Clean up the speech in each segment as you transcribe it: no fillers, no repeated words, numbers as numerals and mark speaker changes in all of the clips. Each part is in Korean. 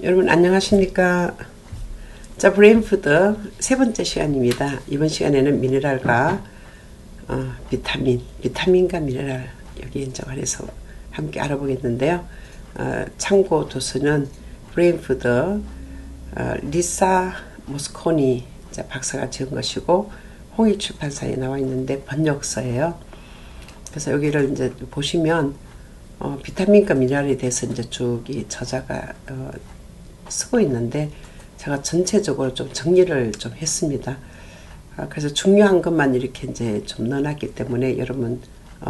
Speaker 1: 여러분 안녕하십니까. 자, 브레인푸드 세 번째 시간입니다. 이번 시간에는 미네랄과 비타민과 미네랄 여기에 관해서 함께 알아보겠는데요. 참고 도서는 브레인푸드 리사 모스코니 박사가 지은 것이고 홍익출판사에 나와 있는데 번역서예요. 그래서 여기를 이제 보시면 비타민과 미네랄에 대해서 이제 쭉 이 저자가 쓰고 있는데 제가 전체적으로 좀 정리를 좀 했습니다. 그래서 중요한 것만 이렇게 이제 좀 넣어놨기 때문에 여러분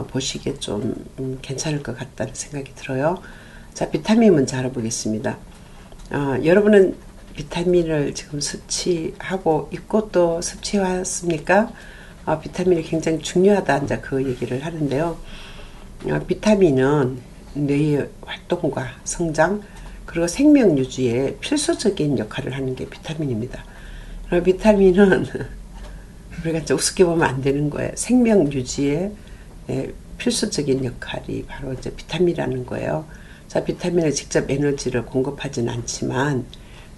Speaker 1: 보시기에 좀 괜찮을 것 같다는 생각이 들어요. 자, 비타민 먼저 알아보겠습니다. 여러분은 비타민을 지금 섭취하고 있고 또 섭취해왔습니까? 비타민이 굉장히 중요하다 이제 그 얘기를 하는데요. 비타민은 뇌의 활동과 성장 그리고 생명 유지에 필수적인 역할을 하는 게 비타민입니다. 비타민은 우리가 이제 우습게 보면 안 되는 거예요. 생명 유지에 필수적인 역할이 바로 이제 비타민이라는 거예요. 자, 비타민은 직접 에너지를 공급하지는 않지만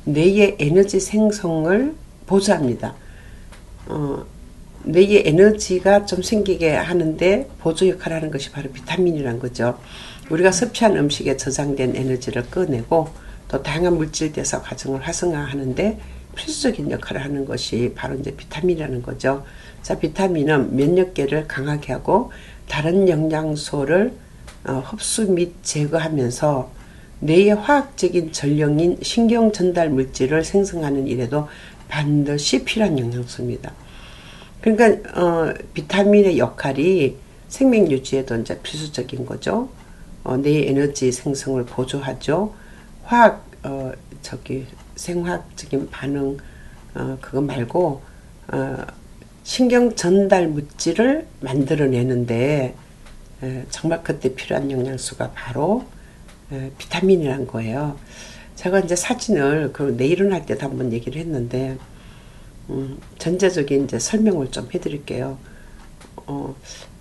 Speaker 1: 뇌의 에너지 생성을 보조합니다. 뇌의 에너지가 좀 생기게 하는데 보조 역할을 하는 것이 바로 비타민이라는 거죠. 우리가 섭취한 음식에 저장된 에너지를 꺼내고 또 다양한 물질 대사 과정을 활성화하는데 필수적인 역할을 하는 것이 바로 이제 비타민이라는 거죠. 자, 비타민은 면역계를 강하게 하고 다른 영양소를 흡수 및 제거하면서 뇌의 화학적인 전령인 신경 전달 물질을 생성하는 일에도 반드시 필요한 영양소입니다. 그러니까 비타민의 역할이 생명 유지에도 이제 필수적인 거죠. 뇌의 에너지 생성을 보조하죠. 생화학적인 반응 그거 말고 신경 전달 물질을 만들어내는데 정말 그때 필요한 영양소가 바로 비타민이란 거예요. 제가 이제 사진을 내일은 할 때도 한번 얘기를 했는데 전체적인 이제 설명을 좀 해드릴게요.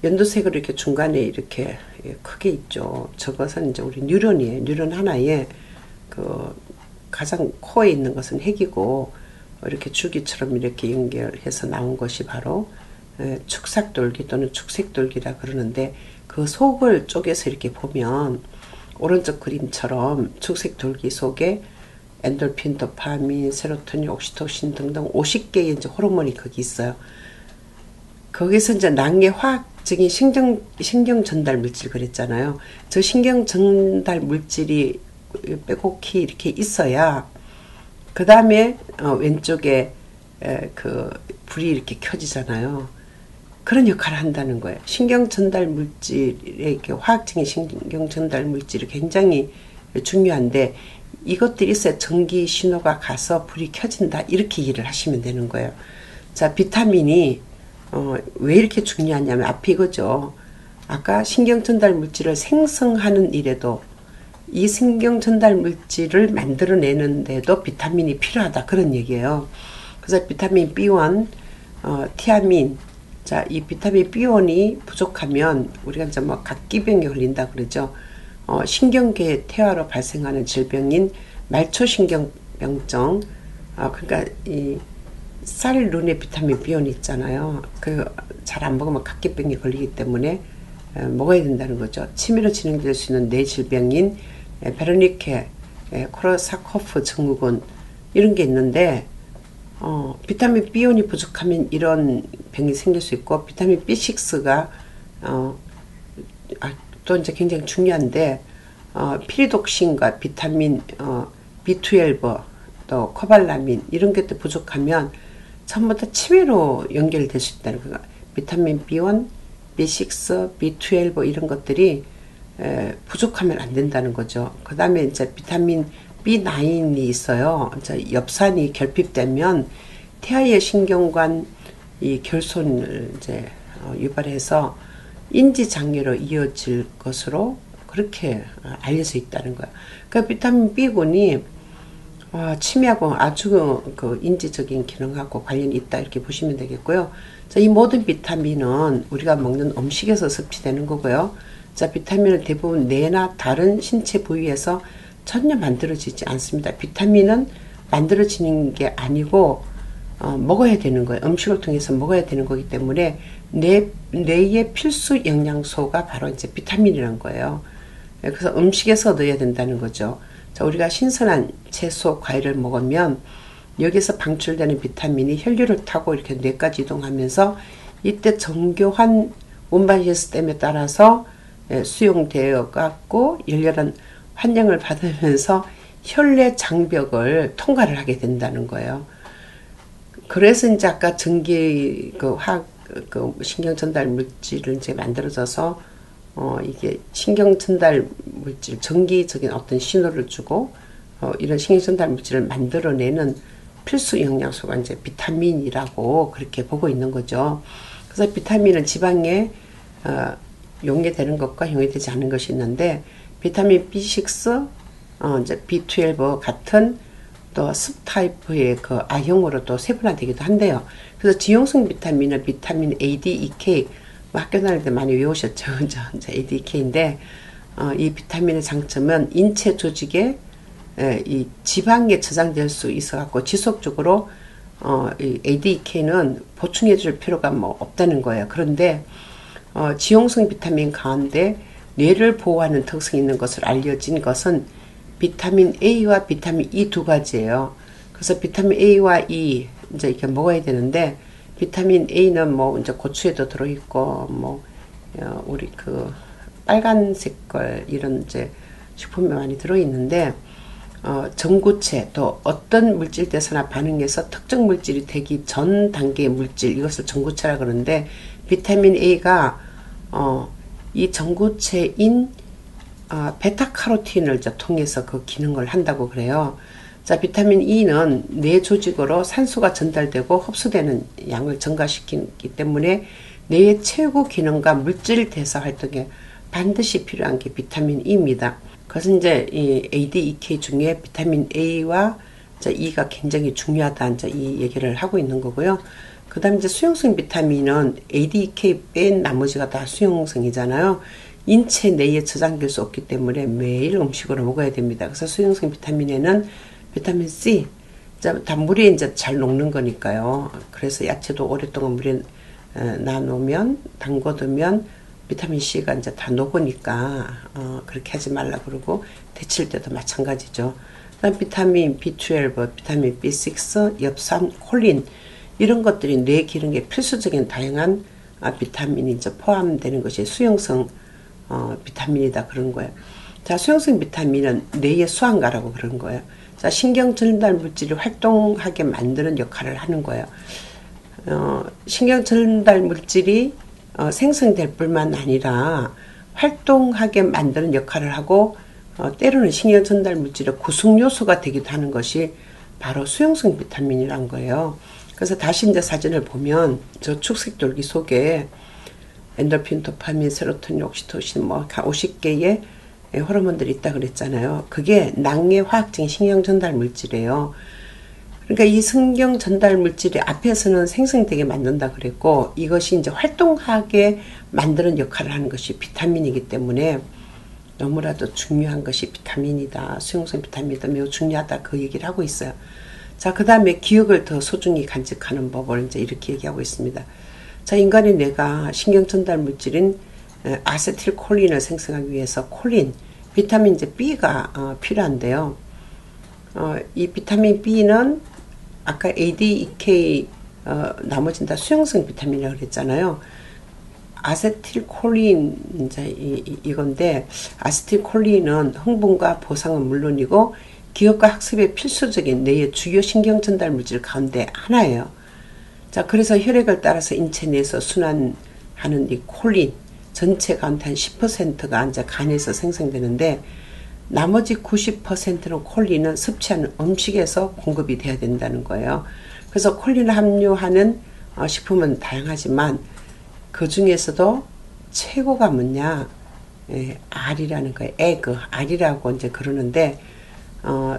Speaker 1: 연두색으로 이렇게 중간에 이렇게 크게 있죠. 저것은 이제 우리 뉴런이에요. 뉴런 하나에 가장 코어에 있는 것은 핵이고 이렇게 줄기처럼 이렇게 연결해서 나온 것이 바로 축삭돌기 또는 축색돌기라 그러는데 그 속을 쪼개서 이렇게 보면 오른쪽 그림처럼 축색돌기 속에 엔돌핀, 도파민, 세로토닌, 옥시토신 등등 50개의 이제 호르몬이 거기 있어요. 거기서 이제 낭의 화학적인 신경 전달 물질 그랬잖아요. 저 신경 전달 물질이 빼곡히 이렇게 있어야 그 다음에 왼쪽에 불이 이렇게 켜지잖아요. 그런 역할을 한다는 거예요. 신경 전달 물질의 이렇게 화학적인 신경 전달 물질이 굉장히 중요한데 이것들이 있어야 전기 신호가 가서 불이 켜진다 이렇게 이해를 하시면 되는 거예요. 자, 비타민이 왜 이렇게 중요하냐면 앞에 이거죠. 아까 신경 전달 물질을 생성하는 일에도 이 신경 전달 물질을 만들어내는데도 비타민이 필요하다 그런 얘기예요. 그래서 비타민 B1, 티아민, 자, 이 비타민 B1이 부족하면 우리가 이제 뭐 각기병에 걸린다 그러죠. 신경계 퇴화로 발생하는 질병인 말초신경병증, 그러니까 이 쌀, 눈에 비타민 B1 있잖아요. 잘 안 먹으면 각기병에 걸리기 때문에 먹어야 된다는 거죠. 치매로 진행될 수 있는 뇌 질병인 베르니케, 코르사코프 증후군 이런 게 있는데 비타민 B1이 부족하면 이런 병이 생길 수 있고 비타민 B6가 또 이제 굉장히 중요한데 피리독신과 비타민 B12 또 코발라민 이런 것도 부족하면 전부 다 치매로 연결될 수 있다는 거예요. 비타민 B1, B6, B12 이런 것들이 부족하면 안 된다는 거죠. 그 다음에 이제 비타민 B9이 있어요. 엽산이 결핍되면 태아의 신경관 이 결손을 이제 유발해서 인지 장애로 이어질 것으로 그렇게 알려져 있다는 거예요. 그러니까 비타민 B군이 치매하고 아주 인지적인 기능하고 관련이 있다 이렇게 보시면 되겠고요. 자, 이 모든 비타민은 우리가 먹는 음식에서 섭취되는 거고요. 자, 비타민은 대부분 뇌나 다른 신체 부위에서 전혀 만들어지지 않습니다. 비타민은 만들어지는 게 아니고 먹어야 되는 거예요. 음식을 통해서 먹어야 되는 거기 때문에 뇌의 필수 영양소가 바로 이제 비타민이란 거예요. 그래서 음식에서 넣어야 된다는 거죠. 자, 우리가 신선한 채소, 과일을 먹으면 여기서 방출되는 비타민이 혈류를 타고 이렇게 뇌까지 이동하면서 이때 정교한 운반 시스템에 따라서 수용되어 갖고 열렬한 환영을 받으면서 혈내 장벽을 통과를 하게 된다는 거예요. 그래서 이제 아까 전기 화학 신경 전달 물질을 이제 만들어져서 이게 신경 전달 물질, 전기적인 어떤 신호를 주고 이런 신경 전달 물질을 만들어내는 필수 영양소가 이제 비타민이라고 그렇게 보고 있는 거죠. 그래서 비타민은 지방에 용해되는 것과 용해되지 않은 것이 있는데, 비타민 B6, 이제 B12 같은 또 습타입의 그 A형으로 또 세분화되기도 한데요. 그래서 지용성 비타민은 비타민 A, D, E, K, 뭐 학교 다닐 때 많이 외우셨죠. 이제 A, D, E, K인데, 이 비타민의 장점은 인체 조직에 이 지방에 저장될 수 있어 갖고 지속적으로 이 ADK는 보충해 줄 필요가 뭐 없다는 거예요. 그런데 지용성 비타민 가운데 뇌를 보호하는 특성이 있는 것으로 알려진 것은 비타민 A와 비타민 E 두 가지예요. 그래서 비타민 A와 E 이제 이렇게 먹어야 되는데, 비타민 A는 뭐 이제 고추에도 들어있고 뭐 우리 그 빨간 색깔 이런 이제 식품에 많이 들어있는데, 전구체 또 어떤 물질 대사나 반응에서 특정 물질이 되기 전 단계의 물질, 이것을 전구체라 그러는데, 비타민 A가 이 전구체인 베타카로틴을 통해서 그 기능을 한다고 그래요. 자, 비타민 E는 뇌 조직으로 산소가 전달되고 흡수되는 양을 증가시키기 때문에 뇌의 최고 기능과 물질 대사 활동에 반드시 필요한 게 비타민 E입니다. 그래서 이제 이 ADEK 중에 비타민 A와 E가 굉장히 중요하다, 이제 이 얘기를 하고 있는 거고요. 그 다음에 이제 수용성 비타민은 ADEK 뺀 나머지가 다 수용성이잖아요. 인체 내에 저장될 수 없기 때문에 매일 음식으로 먹어야 됩니다. 그래서 수용성 비타민에는 비타민 C, 다 물에 이제 잘 녹는 거니까요. 그래서 야채도 오랫동안 물에 놔놓으면, 담궈두면 비타민 C가 이제 다 녹으니까 그렇게 하지 말라 그러고, 데칠 때도 마찬가지죠. 그다음 비타민 B12, 비타민 B6, 엽산, 콜린, 이런 것들이 뇌 기능에 필수적인 다양한 비타민이 이제 포함되는 것이 수용성 비타민이다 그런 거예요. 자, 수용성 비타민은 뇌의 수환가라고 그런 거예요. 자, 신경 전달 물질이 활동하게 만드는 역할을 하는 거예요. 신경 전달 물질이 생성될 뿐만 아니라 활동하게 만드는 역할을 하고, 때로는 신경 전달 물질의 구성 요소가 되기도 하는 것이 바로 수용성 비타민이란 거예요. 그래서 다시 이제 사진을 보면 저 축색 돌기 속에 엔돌핀, 도파민, 세로토닌, 옥시토신 뭐 50개의 호르몬들이 있다 그랬잖아요. 그게 낭의 화학적인 신경 전달 물질이에요. 그러니까 이 신경 전달 물질이 앞에서는 생성되게 만든다 그랬고, 이것이 이제 활동하게 만드는 역할을 하는 것이 비타민이기 때문에 너무나도 중요한 것이 비타민이다. 수용성 비타민이다. 매우 중요하다. 그 얘기를 하고 있어요. 자, 그 다음에 기억을 더 소중히 간직하는 법을 이제 이렇게 얘기하고 있습니다. 자, 인간의 뇌가 신경 전달 물질인 아세틸콜린을 생성하기 위해서 콜린, 비타민 이제 B가 필요한데요. 이 비타민 B는 아까 ADEK 나머지는 다 수용성 비타민이라고 그랬잖아요. 아세틸콜린 이제 이건데, 아세틸콜린은 흥분과 보상은 물론이고 기억과 학습에 필수적인 뇌의 주요 신경 전달 물질 가운데 하나예요. 자, 그래서 혈액을 따라서 인체 내에서 순환하는 이 콜린 전체 가운데 한 10%가 이제 간에서 생성되는데, 나머지 90%는 콜린은 섭취하는 음식에서 공급이 돼야 된다는 거예요. 그래서 콜린을 함유하는 식품은 다양하지만 그 중에서도 최고가 뭐냐, 알이라는 거예요. 에그, 알이라고 이제 그러는데,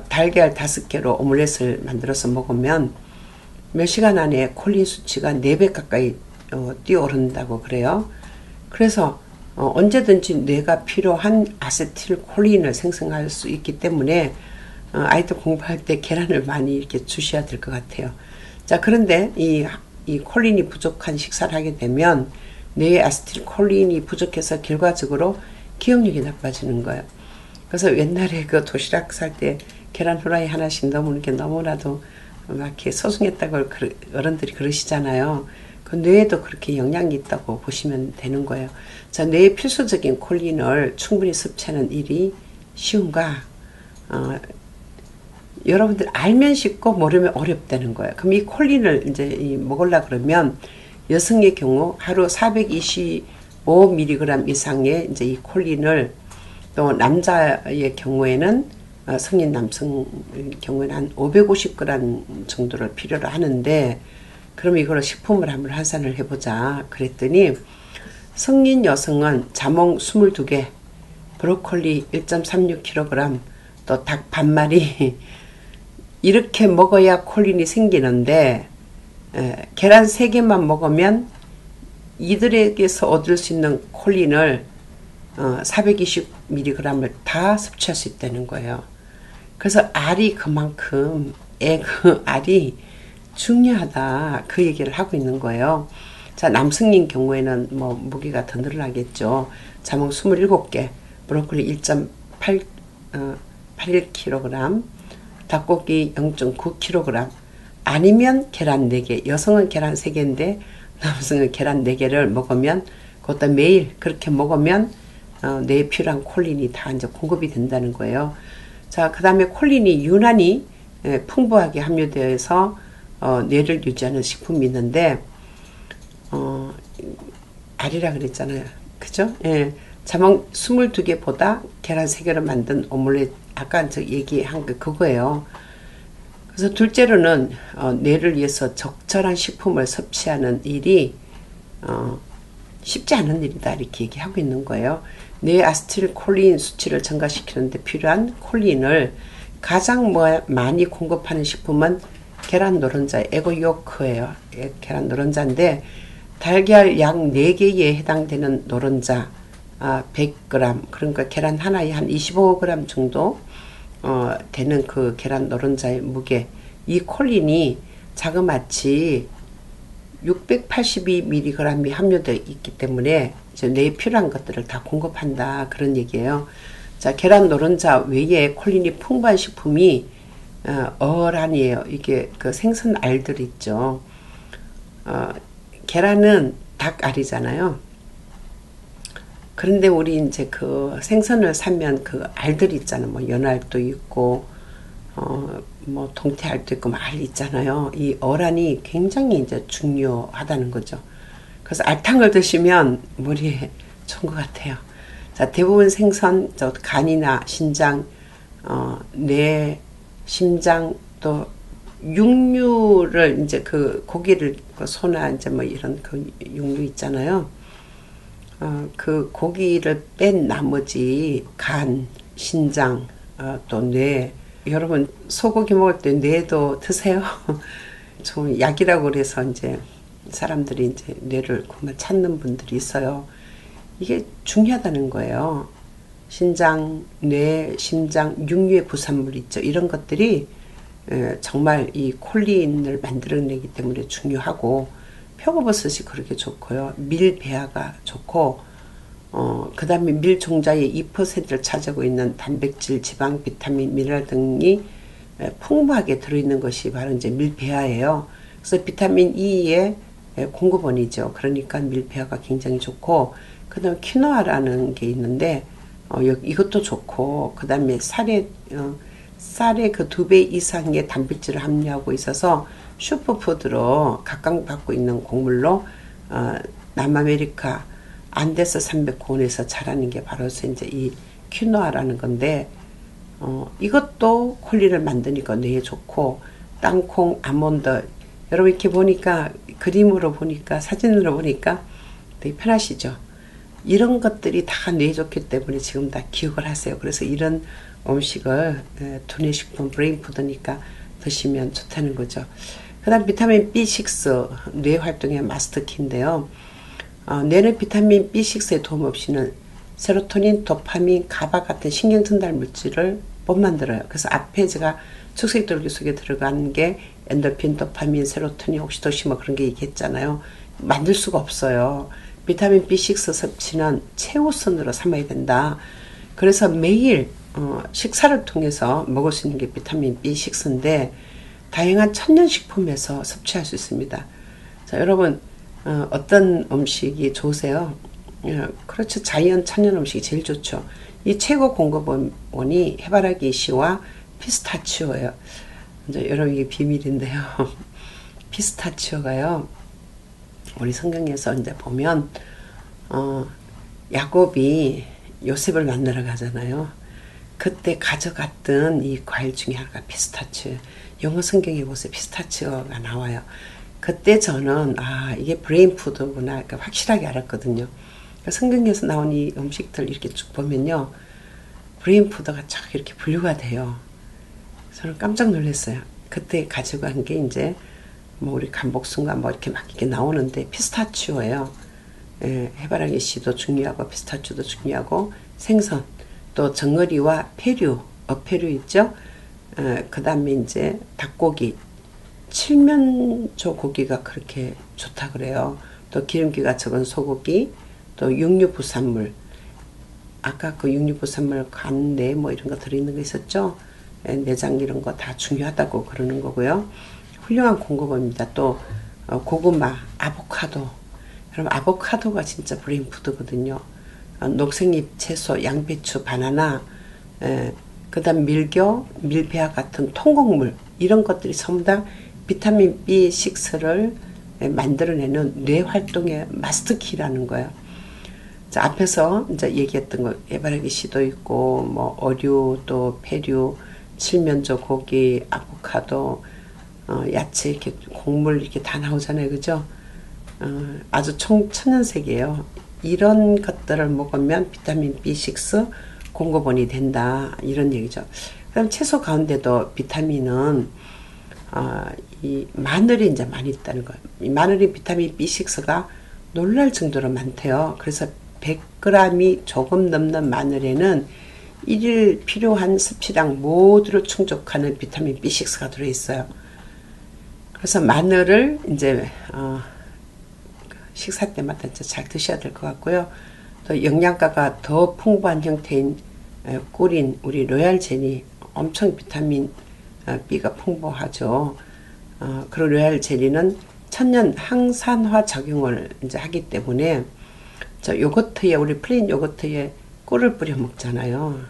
Speaker 1: 달걀 5개로 오믈렛을 만들어서 먹으면 몇 시간 안에 콜린 수치가 4배 가까이 뛰어오른다고 그래요. 그래서 언제든지 뇌가 필요한 아세틸콜린을 생성할 수 있기 때문에 아이들 공부할 때 계란을 많이 이렇게 주셔야 될 것 같아요. 자, 그런데 이 콜린이 부족한 식사를 하게 되면 뇌의 아세틸콜린이 부족해서 결과적으로 기억력이 나빠지는 거예요. 그래서 옛날에 그 도시락 살 때 계란 후라이 하나씩 넣는 게 너무나도 막 이렇게 소중했다고 어른들이 그러시잖아요. 그 뇌에도 그렇게 영향이 있다고 보시면 되는 거예요. 자, 뇌의 필수적인 콜린을 충분히 섭취하는 일이 쉬운가? 여러분들 알면 쉽고 모르면 어렵다는 거예요. 그럼 이 콜린을 이제 먹으려 그러면 여성의 경우 하루 425mg 이상의 이제 이 콜린을, 또 남자의 경우에는 성인 남성 경우에는 한 550g 정도를 필요로 하는데, 그럼 이걸 식품을 한번 환산을 해보자 그랬더니 성인 여성은 자몽 22개, 브로콜리 1.36kg, 또 닭 반마리 이렇게 먹어야 콜린이 생기는데, 계란 3개만 먹으면 이들에게서 얻을 수 있는 콜린을 420mg을 다 섭취할 수 있다는 거예요. 그래서 알이 그만큼 그 알이 중요하다, 그 얘기를 하고 있는 거예요. 자, 남성인 경우에는 뭐 무게가 더 늘어나겠죠. 자몽 27개, 브로콜리 1.81kg, 닭고기 0.9kg, 아니면 계란 4개, 여성은 계란 3개인데 남성은 계란 4개를 먹으면, 그것도 매일 그렇게 먹으면 뇌에 필요한 콜린이 다 이제 공급이 된다는 거예요. 자, 그 다음에 콜린이 유난히 풍부하게 함유되어서 뇌를 유지하는 식품이 있는데, 알이라 그랬잖아요. 그죠? 예. 자몽 22개보다 계란 3개로 만든 오믈렛, 아까 저 얘기한 게 그거예요. 그래서 둘째로는 뇌를 위해서 적절한 식품을 섭취하는 일이 쉽지 않은 일이다, 이렇게 얘기하고 있는 거예요. 뇌 아세틸콜린 수치를 증가시키는데 필요한 콜린을 가장 많이 공급하는 식품은 계란 노른자, 에그 요크예요. 계란 노른자인데, 달걀 약 4개에 해당되는 노른자 100g, 그러니까 계란 하나에 한 25g 정도 되는 그 계란 노른자의 무게, 이 콜린이 자그마치 682mg이 함유되어 있기 때문에 이제 뇌에 필요한 것들을 다 공급한다, 그런 얘기예요. 자, 계란 노른자 외에 콜린이 풍부한 식품이 어란이에요. 이게 그 생선 알들 있죠. 계란은 닭알이잖아요. 그런데 우리 이제 그 생선을 사면 그 알들 있잖아요. 뭐 연알도 있고, 뭐 동태알도 있고, 뭐 알 있잖아요. 이 어란이 굉장히 이제 중요하다는 거죠. 그래서 알탕을 드시면 머리에 좋은 것 같아요. 자, 대부분 생선, 간이나 신장, 뇌, 심장, 또 육류를 이제 그 고기를, 소나 이제 뭐 이런 그 육류 있잖아요. 그 고기를 뺀 나머지 간, 신장, 또 뇌, 여러분 소고기 먹을 때 뇌도 드세요. 좀 약이라고 그래서 이제 사람들이 이제 뇌를 그만 찾는 분들이 있어요. 이게 중요하다는 거예요. 신장, 뇌, 심장, 육류의 부산물 있죠. 이런 것들이 정말 이 콜린을 만들어내기 때문에 중요하고, 표고버섯이 그렇게 좋고요. 밀배아가 좋고, 그 다음에 밀 종자의 2%를 차지하고 있는 단백질, 지방, 비타민, 미네랄 등이 풍부하게 들어있는 것이 바로 이제 밀배아예요. 그래서 비타민 E의 공급원이죠. 그러니까 밀배아가 굉장히 좋고, 그 다음에 키노아라는 게 있는데, 이것도 좋고, 그 다음에 쌀의 그 2배 이상의 단백질을 함유하고 있어서 슈퍼푸드로 각광받고 있는 곡물로 남아메리카 안데스 산맥고원에서 자라는 게 바로 이제 이 퀴노아라는 건데, 이것도 콜린을 만드니까 뇌에 좋고, 땅콩, 아몬드, 여러분 이렇게 보니까, 그림으로 보니까, 사진으로 보니까 되게 편하시죠? 이런 것들이 다 뇌에 좋기 때문에 지금 다 기억을 하세요. 그래서 이런 음식을 두뇌식품, 브레인푸드니까 드시면 좋다는 거죠. 그 다음 비타민 B6, 뇌 활동의 마스터키인데요. 뇌는 비타민 B6의 도움 없이는 세로토닌, 도파민, 가바 같은 신경 전달 물질을 못 만들어요. 그래서 앞에 제가 축색돌기 속에 들어간 게 엔도르핀, 도파민, 세로토닌, 옥시토신 뭐 그런 게 얘기했잖아요. 만들 수가 없어요. 비타민 B6 섭취는 최우선으로 삼아야 된다. 그래서 매일 식사를 통해서 먹을 수 있는 게 비타민 B6인데 다양한 천연식품에서 섭취할 수 있습니다. 자, 여러분 어떤 음식이 좋으세요? 그렇죠. 자연 천연 음식이 제일 좋죠. 이 최고 공급원이 해바라기 씨와 피스타치오예요. 이제 여러분 이게 비밀인데요. 피스타치오가요. 우리 성경에서 이제 보면 야곱이 요셉을 만나러 가잖아요. 그때 가져갔던 이 과일 중에 하나가 피스타치오. 영어 성경에 보세요. 피스타치오가 나와요. 그때 저는 이게 브레인 푸드구나 그러니까 확실하게 알았거든요. 그러니까 성경에서 나온 이 음식들 이렇게 쭉 보면요. 브레인 푸드가 쫙 이렇게 분류가 돼요. 저는 깜짝 놀랐어요. 그때 가져간 게 이제 뭐 우리 간복순과 뭐 이렇게 막 이렇게 나오는데 피스타치오예요. 해바라기 씨도 중요하고 피스타치오도 중요하고 생선 또 정어리와 페류, 어페류 있죠. 그 다음에 이제 닭고기, 칠면조 고기가 그렇게 좋다 그래요. 또 기름기가 적은 소고기, 또 육류부산물. 아까 그 육류부산물 간, 내 뭐 이런 거 들어있는 거 있었죠. 내장 이런 거 다 중요하다고 그러는 거고요. 훌륭한 공급원입니다. 또 고구마, 아보카도. 여러분 아보카도가 진짜 브레인 푸드거든요. 녹색잎 채소, 양배추, 바나나, 그 다음 밀교, 밀배와 같은 통곡물 이런 것들이 전부 다 비타민 B6를 만들어내는 뇌 활동의 마스터키라는 거예요. 자, 앞에서 이제 얘기했던 거 해바라기 씨도 있고 뭐 어류 또 페류, 칠면조 고기, 아보카도, 야채 이렇게 곡물 이렇게 다 나오잖아요, 그죠? 아주 천연색이에요. 이런 것들을 먹으면 비타민 B6 공급원이 된다 이런 얘기죠. 그다음 채소 가운데도 비타민은 이 마늘이 이제 많이 있다는 거예요. 이 마늘이 비타민 B6가 놀랄 정도로 많대요. 그래서 100g이 조금 넘는 마늘에는 일일 필요한 섭취량 모두를 충족하는 비타민 B6가 들어있어요. 그래서 마늘을 이제 식사 때마다 이제 잘 드셔야 될 것 같고요. 또 영양가가 더 풍부한 형태인 꿀인 우리 로얄 젤리 엄청 비타민 B가 풍부하죠. 그리고 로얄 젤리는 천연 항산화 작용을 이제 하기 때문에 저 요거트에 우리 플레인 요거트에 꿀을 뿌려 먹잖아요.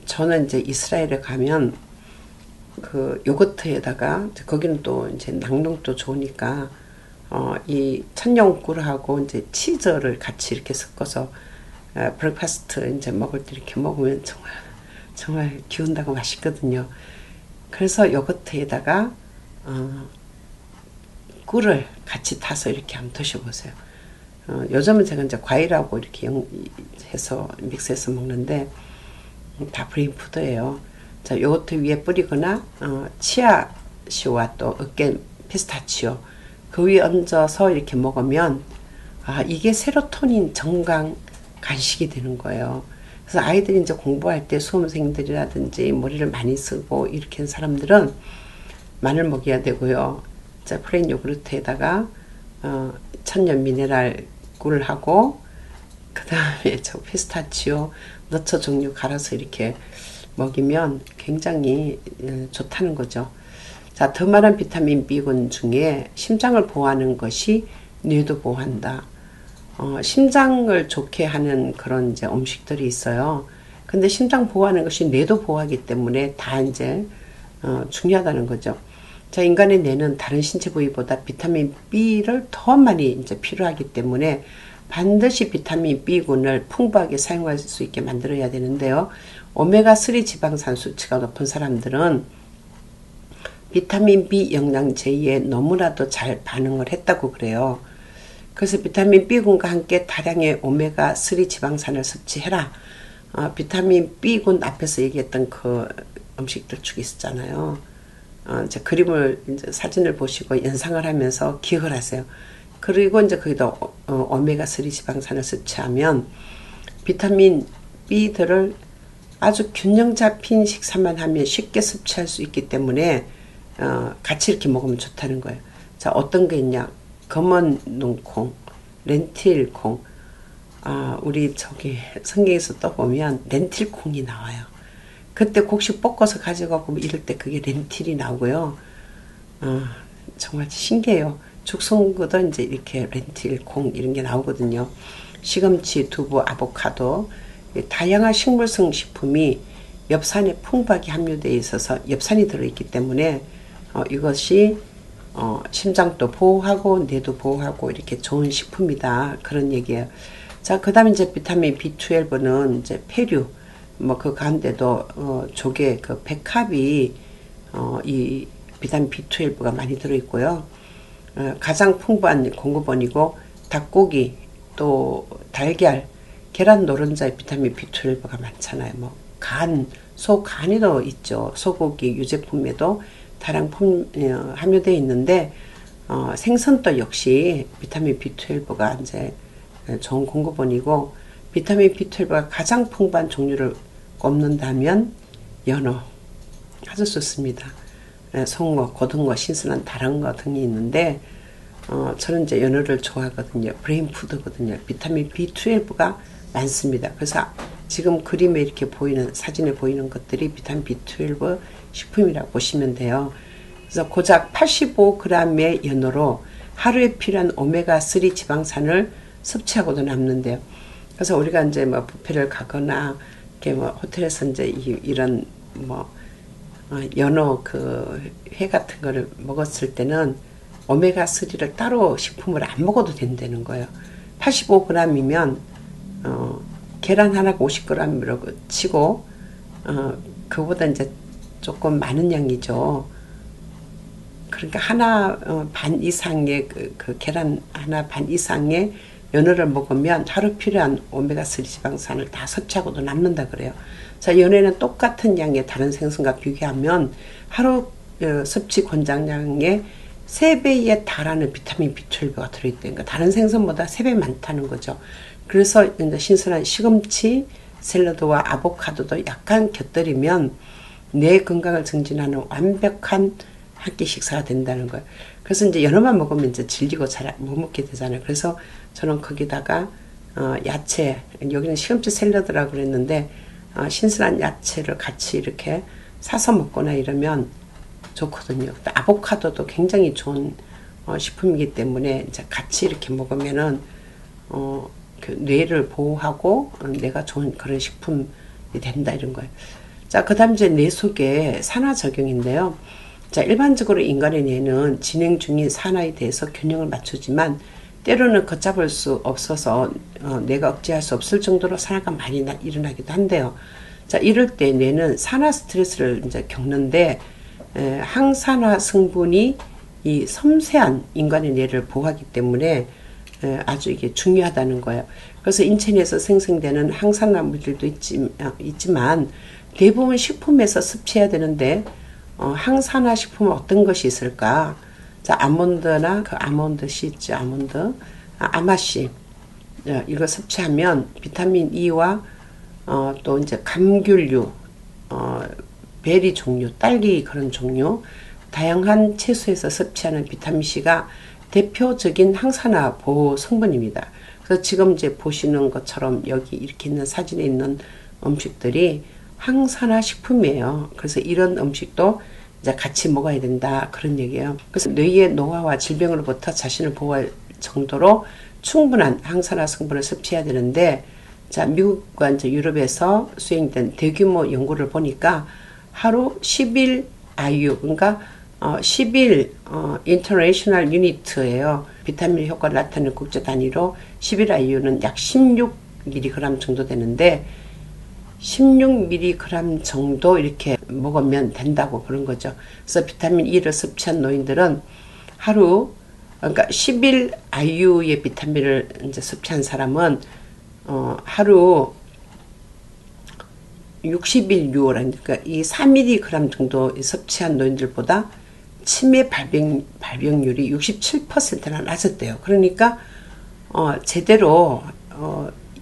Speaker 1: 저는 이제 이스라엘에 가면 그 요거트에다가 거기는 또 이제 낙농도 좋으니까 이 천연 꿀하고 이제 치즈를 같이 이렇게 섞어서 브렉파스트 이제 먹을 때 이렇게 먹으면 정말 기운다고 맛있거든요. 그래서 요거트에다가 꿀을 같이 타서 이렇게 한번 드셔보세요. 요즘은 제가 이제 과일하고 이렇게 해서 믹스해서 먹는데 다 브레인 푸드예요. 자, 요거트 위에 뿌리거나 치아씨와 또 으깬 피스타치오 그 위에 얹어서 이렇게 먹으면 이게 세로토닌 정강 간식이 되는 거예요. 그래서 아이들이 이제 공부할 때 수험생들이라든지 머리를 많이 쓰고 이렇게 하는 사람들은 마늘 먹여야 되고요. 자, 플레인 요구르트에다가 천연 미네랄 꿀을 하고 그 다음에 저 피스타치오 너처 종류 갈아서 이렇게 먹이면 굉장히 좋다는 거죠. 자, 더 많은 비타민 B군 중에 심장을 보호하는 것이 뇌도 보호한다. 심장을 좋게 하는 그런 이제 음식들이 있어요. 근데 심장 보호하는 것이 뇌도 보호하기 때문에 다 이제 중요하다는 거죠. 자, 인간의 뇌는 다른 신체 부위보다 비타민 B를 더 많이 이제 필요하기 때문에 반드시 비타민 B군을 풍부하게 사용할 수 있게 만들어야 되는데요. 오메가3 지방산 수치가 높은 사람들은 비타민 B 영양제에 너무나도 잘 반응을 했다고 그래요. 그래서 비타민 B군과 함께 다량의 오메가3 지방산을 섭취해라. 비타민 B군 앞에서 얘기했던 그 음식들 쭉 있었잖아요. 이제 그림을, 이제 사진을 보시고 연상을 하면서 기억을 하세요. 그리고 이제 거기다 오메가3 지방산을 섭취하면 비타민 B들을 아주 균형 잡힌 식사만 하면 쉽게 섭취할 수 있기 때문에 같이 이렇게 먹으면 좋다는 거예요. 자, 어떤 게 있냐? 검은 눈콩, 렌틸콩. 우리 저기 성경에서 또 보면 렌틸콩이 나와요. 그때 곡식 볶아서 가져가고 이럴 때 그게 렌틸이 나오고요. 정말 신기해요. 죽송구도 이제 이렇게 렌틸콩 이런 게 나오거든요. 시금치, 두부, 아보카도 다양한 식물성 식품이 엽산에 풍부하게 함유되어 있어서 엽산이 들어있기 때문에 이것이 심장도 보호하고 뇌도 보호하고 이렇게 좋은 식품이다 그런 얘기예요. 자, 그 다음에 이제 비타민 B12는 이제 폐류 뭐 그 가운데도 조개 그 백합이 이 비타민 B12가 많이 들어있고요. 가장 풍부한 공급원이고 닭고기 또 달걀 계란 노른자에 비타민 B12가 많잖아요. 뭐 소 간에도 있죠. 소고기 유제품에도 다량 함유되어 있는데 생선도 역시 비타민 B12가 이제 좋은 공급원이고 비타민 B12가 가장 풍부한 종류를 꼽는다면 연어 아주 좋습니다. 송어, 고등어, 신선한 다랑어 등이 있는데 저는 이제 연어를 좋아하거든요. 브레인푸드거든요. 비타민 B12가 많습니다. 그래서 지금 그림에 이렇게 보이는 사진에 보이는 것들이 비타민 B12 식품이라고 보시면 돼요. 그래서 고작 85g의 연어로 하루에 필요한 오메가3 지방산을 섭취하고도 남는데요. 그래서 우리가 이제 뭐 뷔페를 가거나 이렇게 뭐 호텔에서 이제 이런 뭐 연어 그 회 같은 거를 먹었을 때는 오메가3를 따로 식품을 안 먹어도 된다는 거예요. 85g이면 계란 하나가 50g이라고 치고 그보다 이제 조금 많은 양이죠. 그러니까 하나 반 이상의 그 계란 하나 반 이상의 연어를 먹으면 하루 필요한 오메가3 지방산을 다 섭취하고도 남는다 그래요. 자, 연어는 똑같은 양의 다른 생선과 비교하면 하루 섭취 권장량의 3배에 달하는 비타민 B12가 들어있다는 거. 다른 생선보다 3배 많다는 거죠. 그래서 이제 신선한 시금치, 샐러드와 아보카도도 약간 곁들이면 뇌 건강을 증진하는 완벽한 한 끼 식사가 된다는 거예요. 그래서 이제 연어만 먹으면 이제 질리고 잘 못 먹게 되잖아요. 그래서 저는 거기다가 야채, 여기는 시금치 샐러드라고 그랬는데 신선한 야채를 같이 이렇게 사서 먹거나 이러면 좋거든요. 아보카도도 굉장히 좋은 식품이기 때문에 이제 같이 이렇게 먹으면은 그 뇌를 보호하고 뇌가 좋은 그런 식품이 된다 이런 거예요. 자, 그다음 이제 뇌 속의 산화 작용인데요. 자, 일반적으로 인간의 뇌는 진행 중인 산화에 대해서 균형을 맞추지만 때로는 걷잡을 수 없어서 뇌가 억제할 수 없을 정도로 산화가 많이 일어나기도 한데요. 자, 이럴 때 뇌는 산화 스트레스를 이제 겪는데 항산화 성분이 이 섬세한 인간의 뇌를 보호하기 때문에 아주 이게 중요하다는 거예요. 그래서 인체 내에서 생성되는 항산화 물질도 있지만 대부분 식품에서 섭취해야 되는데 항산화 식품은 어떤 것이 있을까? 자, 아몬드나 그 아몬드 씨 있죠. 아몬드, 아마씨 이거 섭취하면 비타민 E와 또 이제 감귤류, 베리 종류, 딸기 그런 종류, 다양한 채소에서 섭취하는 비타민 C가 대표적인 항산화 보호 성분입니다. 그래서 지금 이제 보시는 것처럼 여기 이렇게 있는 사진에 있는 음식들이 항산화 식품이에요. 그래서 이런 음식도 이제 같이 먹어야 된다 그런 얘기예요. 그래서 뇌의 노화와 질병으로부터 자신을 보호할 정도로 충분한 항산화 성분을 섭취해야 되는데, 자, 미국과 이제 유럽에서 수행된 대규모 연구를 보니까 하루 10일 IU, 그러니까 10일 인터내셔널 유니트예요. 비타민 효과를 나타내는 국제 단위로 10일 IU는 약 16mg 정도 되는데 16mg 정도 이렇게 먹으면 된다고 그런 거죠. 그래서 비타민 E를 섭취한 노인들은 하루, 그러니까 10일 IU의 비타민을 이제 섭취한 사람은 하루 60일 유월, 그러니까 이 4mg 정도 섭취한 노인들보다 치매 발병률이 67%나 낮았대요. 그러니까 제대로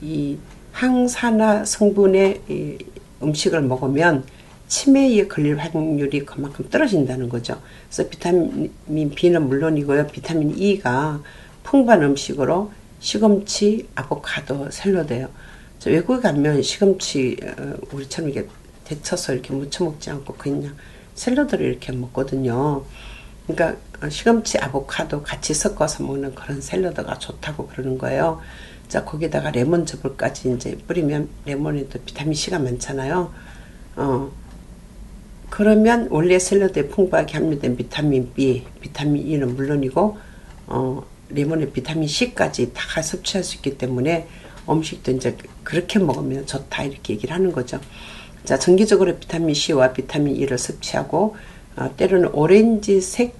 Speaker 1: 이 항산화 성분의 이 음식을 먹으면 치매에 걸릴 확률이 그만큼 떨어진다는 거죠. 그래서 비타민 B는 물론이고요. 비타민 E가 풍부한 음식으로 시금치, 아보카도, 샐러드예요. 외국에 가면 시금치 우리처럼 이렇게 데쳐서 이렇게 무쳐 먹지 않고 그냥 샐러드를 이렇게 먹거든요. 그러니까 시금치, 아보카도 같이 섞어서 먹는 그런 샐러드가 좋다고 그러는 거예요. 자, 거기다가 레몬즙을까지 이제 뿌리면 레몬에도 비타민 C가 많잖아요. 그러면 원래 샐러드에 풍부하게 함유된 비타민 B, 비타민 E는 물론이고 레몬의 비타민 C까지 다 섭취할 수 있기 때문에 음식도 이제 그렇게 먹으면 좋다 이렇게 얘기를 하는 거죠. 자, 정기적으로 비타민 C와 비타민 E를 섭취하고 때로는 오렌지색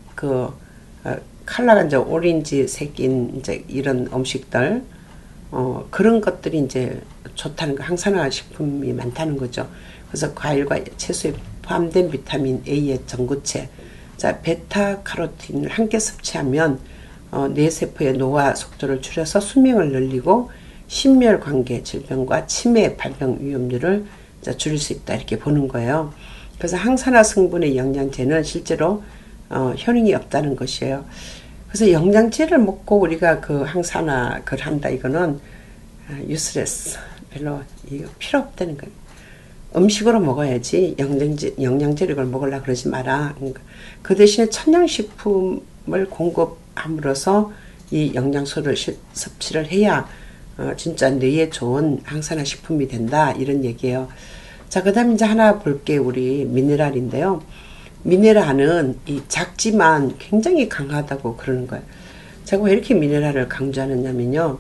Speaker 1: 컬러가 이제 오렌지색인 이제 이런 음식들 그런 것들이 이제 좋다는 거, 항산화 식품이 많다는 거죠. 그래서 과일과 채소에 포함된 비타민 A의 전구체, 자, 베타카로틴을 함께 섭취하면 뇌세포의 노화 속도를 줄여서 수명을 늘리고 심혈관계 질병과 치매 발병 위험률을 줄일 수 있다 이렇게 보는 거예요. 그래서 항산화 성분의 영양제는 실제로 효능이 없다는 것이에요. 그래서 영양제를 먹고 우리가 그 항산화 그걸 한다 이거는 유스레스 별로 이거 필요 없다는 거예요. 음식으로 먹어야지 영양제를 이걸 먹으려고 그러지 마라. 그 대신에 천연식품을 공급함으로써 이 영양소를 섭취를 해야 진짜 뇌에 좋은 항산화 식품이 된다 이런 얘기예요. 자, 그 다음 이제 하나 볼게 우리 미네랄인데요. 미네랄은 이 작지만 굉장히 강하다고 그러는 거예요. 제가 왜 이렇게 미네랄을 강조하느냐면요.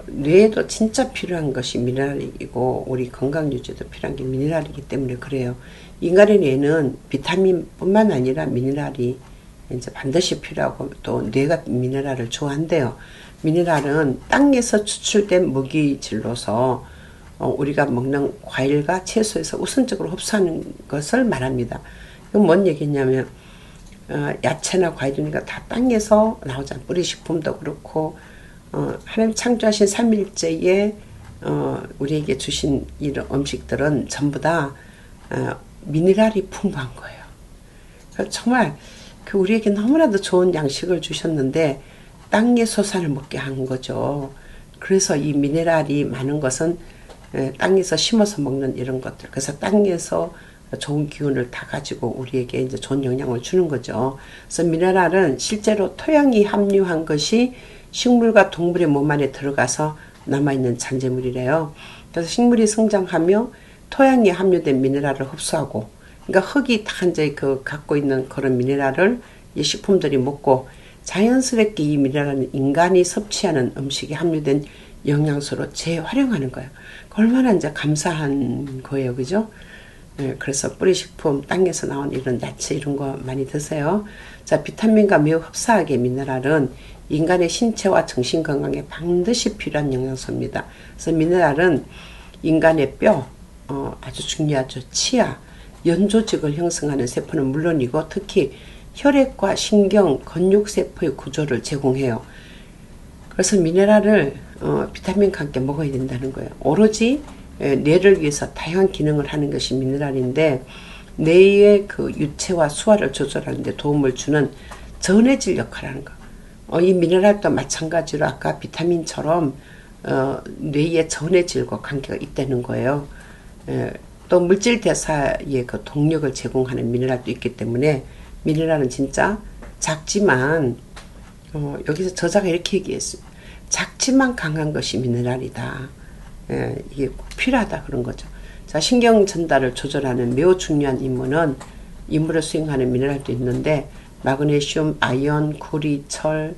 Speaker 1: 뇌에도 진짜 필요한 것이 미네랄이고 우리 건강 유지도 필요한 게 미네랄이기 때문에 그래요. 인간의 뇌는 비타민뿐만 아니라 미네랄이 이제 반드시 필요하고 또 뇌가 미네랄을 좋아한대요. 미네랄은 땅에서 추출된 무기질로서 우리가 먹는 과일과 채소에서 우선적으로 흡수하는 것을 말합니다. 이건 뭔 얘기냐면 야채나 과일이니까 다 땅에서 나오잖아요. 뿌리식품도 그렇고 하나님 창조하신 삼일체에 우리에게 주신 이런 음식들은 전부 다 미네랄이 풍부한 거예요. 그러니까 정말 우리에게 너무나도 좋은 양식을 주셨는데 땅의 소산을 먹게 한 거죠. 그래서 이 미네랄이 많은 것은 땅에서 심어서 먹는 이런 것들. 그래서 땅에서 좋은 기운을 다 가지고 우리에게 이제 좋은 영향을 주는 거죠. 그래서 미네랄은 실제로 토양이 함유한 것이 식물과 동물의 몸 안에 들어가서 남아있는 잔재물이래요. 그래서 식물이 성장하며 토양에 함유된 미네랄을 흡수하고, 그러니까 흙이 다 이제 갖고 있는 그런 미네랄을 이 식품들이 먹고 자연스럽게 이 미네랄은 인간이 섭취하는 음식에 함유된 영양소로 재활용하는 거예요. 얼마나 이제 감사한 거예요, 그죠? 네, 그래서 뿌리식품, 땅에서 나온 이런 야채 이런 거 많이 드세요. 자, 비타민과 매우 흡사하게 미네랄은 인간의 신체와 정신 건강에 반드시 필요한 영양소입니다. 그래서 미네랄은 인간의 뼈, 아주 중요하죠. 치아, 연조직을 형성하는 세포는 물론이고 특히 혈액과 신경, 근육세포의 구조를 제공해요. 그래서 미네랄을 비타민과 함께 먹어야 된다는 거예요. 오로지 뇌를 위해서 다양한 기능을 하는 것이 미네랄인데 뇌의 그 유체와 수화를 조절하는 데 도움을 주는 전해질 역할을 하는 거. 이 미네랄도 마찬가지로 아까 비타민처럼 뇌의 전해질과 관계가 있다는 거예요. 또 물질 대사에 그 동력을 제공하는 미네랄도 있기 때문에 미네랄은 진짜 작지만 여기서 저자가 이렇게 얘기했어요. 작지만 강한 것이 미네랄이다. 이게 꼭 필요하다 그런 거죠. 자, 신경 전달을 조절하는 매우 중요한 임무를 수행하는 미네랄도 있는데 마그네슘, 아연, 구리, 철,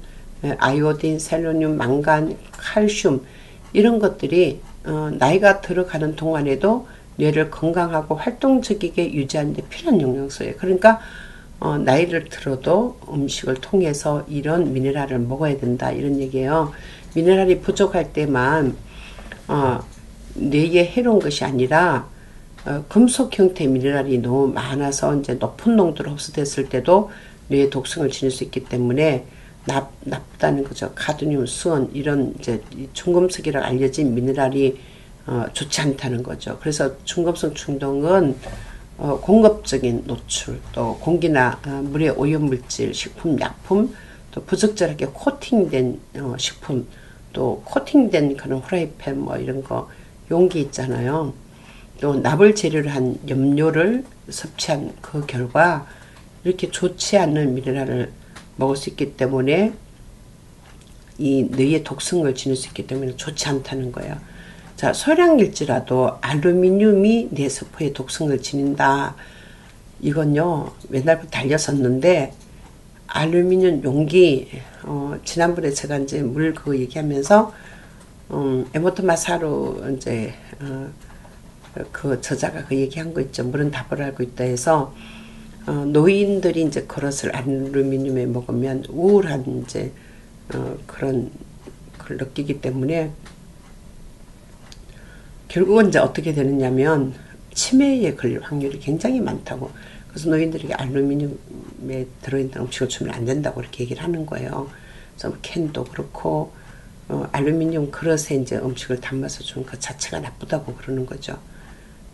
Speaker 1: 아이오딘, 셀레늄, 망간, 칼슘 이런 것들이 나이가 들어가는 동안에도 뇌를 건강하고 활동적이게 유지하는 데 필요한 영양소예요. 그러니까 나이를 들어도 음식을 통해서 이런 미네랄을 먹어야 된다 이런 얘기예요. 미네랄이 부족할 때만 뇌에 해로운 것이 아니라 금속 형태의 미네랄이 너무 많아서 이제 높은 농도로 흡수됐을 때도 뇌에 독성을 지닐 수 있기 때문에 나쁘다는 거죠. 카드뮴, 수은 이런 이제 중금속이라고 알려진 미네랄이 좋지 않다는 거죠. 그래서 중금속 충동은 공급적인 노출, 또 공기나 물의 오염물질, 식품, 약품, 또 부적절하게 코팅된 식품, 또 코팅된 그런 프라이팬 뭐 이런 거 용기 있잖아요. 또 납을 재료로 한 염료를 섭취한 그 결과 이렇게 좋지 않은 미네랄을 먹을 수 있기 때문에 이 뇌에 독성을 지닐 수 있기 때문에 좋지 않다는 거예요. 자, 소량일지라도 알루미늄이 뇌 세포에 독성을 지닌다. 이건요, 옛날부터 달렸었는데, 알루미늄 용기, 지난번에 제가 이제 물 그거 얘기하면서, 에모토 마사루, 이제, 그 저자가 그 얘기한 거 있죠. 물은 답을 알고 있다 해서, 노인들이 이제 그릇을 알루미늄에 먹으면 우울한 이제, 그런 걸 느끼기 때문에, 결국은 이제 어떻게 되느냐면 치매에 걸릴 확률이 굉장히 많다고. 그래서 노인들에게 알루미늄에 들어있는 음식을 주면 안 된다고 이렇게 얘기를 하는 거예요. 그래서 캔도 그렇고 알루미늄 그릇에 이제 음식을 담아서 주는 것 자체가 나쁘다고 그러는 거죠.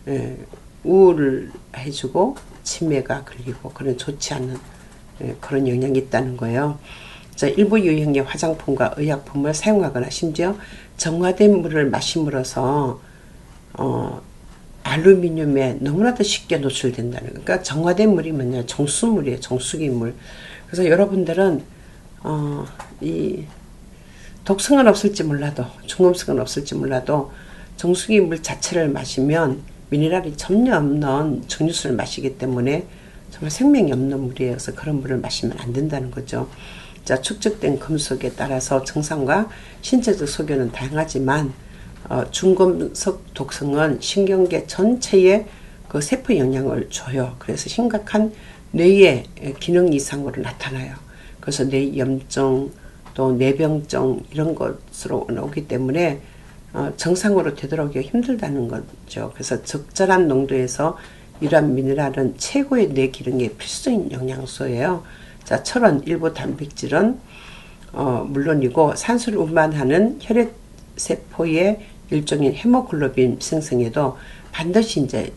Speaker 1: 예, 우울을 해주고 치매가 걸리고 그런 좋지 않은 그런 영향이 있다는 거예요. 자, 일부 유형의 화장품과 의약품을 사용하거나 심지어 정화된 물을 마심으로써 알루미늄에 너무나도 쉽게 노출된다는 거. 그러니까 정화된 물이 뭐냐? 정수물이에요. 정수기 물. 그래서 여러분들은 이 독성은 없을지 몰라도 중금속은 없을지 몰라도 정수기 물 자체를 마시면 미네랄이 전혀 없는 정유수를 마시기 때문에 정말 생명이 없는 물이에요. 그래서 그런 물을 마시면 안 된다는 거죠. 자, 축적된 금속에 따라서 증상과 신체적 소견은 다양하지만 중금속 독성은 신경계 전체에 그 세포 영향을 줘요. 그래서 심각한 뇌의 기능 이상으로 나타나요. 그래서 뇌 염증 또 뇌병증 이런 것으로 나오기 때문에 정상으로 되돌아오기가 힘들다는 거죠. 그래서 적절한 농도에서 이러한 미네랄은 최고의 뇌 기능에 필수적인 영양소예요. 자, 철은 일부 단백질은 물론이고 산소를 운반하는 혈액 세포의 일종인 헤모글로빈 생성에도 반드시 이제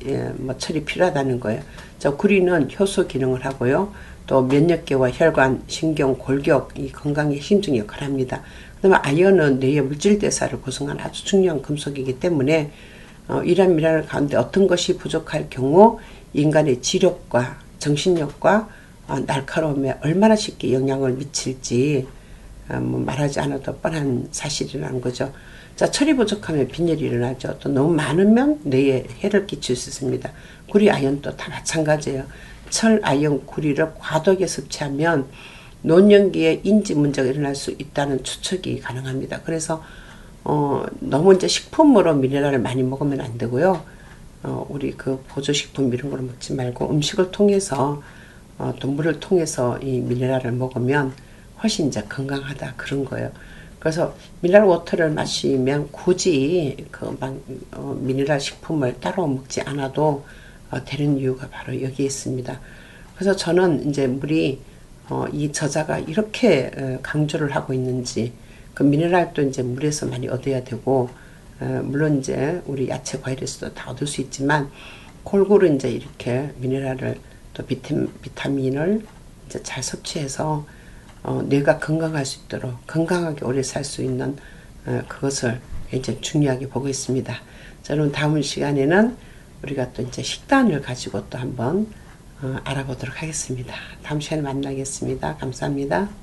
Speaker 1: 철이 필요하다는 거예요. 자, 구리는 효소 기능을 하고요. 또 면역계와 혈관, 신경, 골격 이 건강에 힘중 역할을 합니다. 그다음에 아연은 뇌의 물질 대사를 구성하는 아주 중요한 금속이기 때문에 이러한 미네랄 가운데 어떤 것이 부족할 경우 인간의 지력과 정신력과 날카로움에 얼마나 쉽게 영향을 미칠지 말하지 않아도 뻔한 사실이라는 거죠. 자, 철이 부족하면 빈혈이 일어나죠. 또 너무 많으면 뇌에 해를 끼칠 수 있습니다. 구리, 아연도 다 마찬가지예요. 철, 아연, 구리를 과도하게 섭취하면 노년기에 인지 문제가 일어날 수 있다는 추측이 가능합니다. 그래서 너무 이제 식품으로 미네랄을 많이 먹으면 안 되고요. 우리 그 보조식품 이런 걸 먹지 말고 음식을 통해서 또 물을 통해서 이 미네랄을 먹으면 훨씬 이제 건강하다 그런 거예요. 그래서 미네랄 워터를 마시면 굳이 그 미네랄 식품을 따로 먹지 않아도 되는 이유가 바로 여기에 있습니다. 그래서 저는 이제 물이 이 저자가 이렇게 강조를 하고 있는지 그 미네랄도 이제 물에서 많이 얻어야 되고 물론 이제 우리 야채 과일에서도 다 얻을 수 있지만 골고루 이제 이렇게 미네랄을 또 비타민을 이제 잘 섭취해서 뇌가 건강할 수 있도록 건강하게 오래 살 수 있는 그것을 굉장히 중요하게 보고 있습니다. 저는 다음 시간에는 우리가 또 이제 식단을 가지고 또 한번 알아보도록 하겠습니다. 다음 시간에 만나겠습니다. 감사합니다.